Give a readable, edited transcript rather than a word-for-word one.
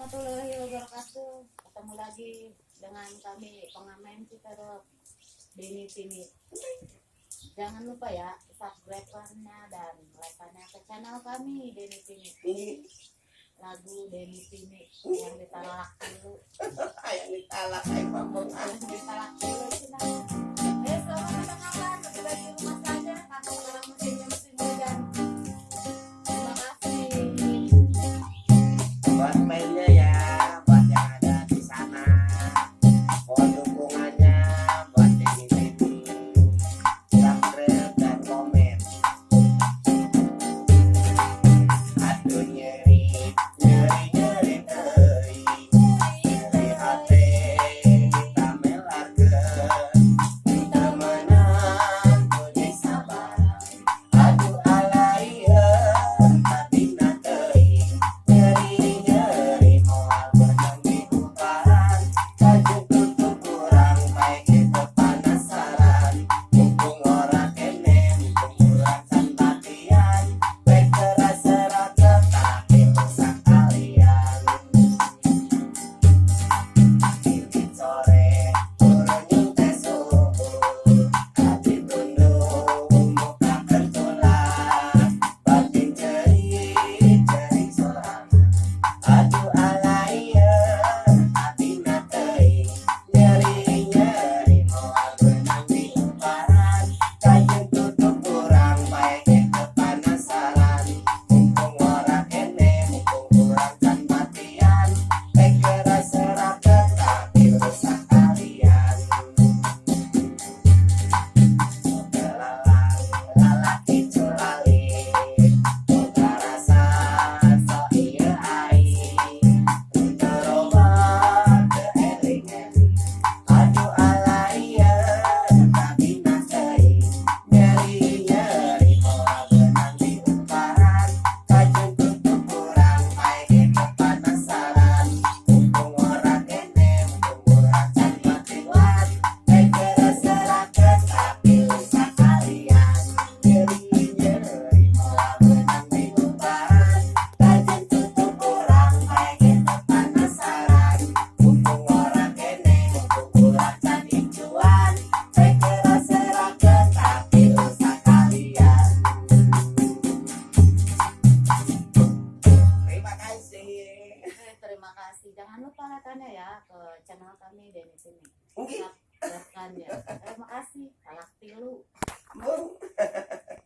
warahmatullahi wabarakatuh. Ketemu lagi dengan kami pengamen kita Deni Tini. Jangan lupa ya subscribe-nya dan like-nya ke channel kami Deni Tini. Lagu Deni Tini yang ditalak dulu. Yang ditalak kayak pamong. Yang ditalak dulu sih nah. Selamat mendengarkan bagi di rumah saja karena sekarang musimnya musim hujan. Terima kasih. Buat mainnya ya, buat yang ada di sana. Mohon dukungannya buat Deni Tini. Subscribe dan komen. Aduh nyeri, nyeri nyeri nyeri, nyeri hati kita melarkeun. Kita menang puji sabar. Aduh alaieur tapi nateuing. Nyeri nyeri moal benang di kuparan. Kaju tutup kurang baik itu panasaran. Mumpung ora kene, mumpung urang can latihan. Baik keras serat tetapi rusak kalian. Titik sore turun nyuntek subuh. Hati tunduk muka tertular. Batin cerit cerit sorangan. Aduh alaieur tapi nateuing. Nyeri nyeri moal benang di kumparan. Kayun tutup kurang baik itu panasaran. Mumpung ora kene, mumpung urang can matian. Baik keras serat tetapi rusak kalian. Belalang lalaki culali. Boga rasa so ieu aing. Untuk obat teu eling-eling. Aduh alaieur tapi nateuing. Nyeri nyeri moal benang di kumparan. Kajun tutup kurang baik itu panasaran. Mumpung ora kene, mumpung urang can matiwan. Baik keras serat tetapi rusak kalian. Nyeri nyeri moal benang di kumparan. Kajun tutup kurang baik itu panasaran. Mumpung ora kene, mumpung urang can incuan. Baik keras serat tetapi rusak kalian. Terima kasih. Terima kasih. Jangan lupa like-nya ya ke channel kami Deni Tini. Mungkin. Subscribe-nya. Terima kasih. Talak tilu. Bung.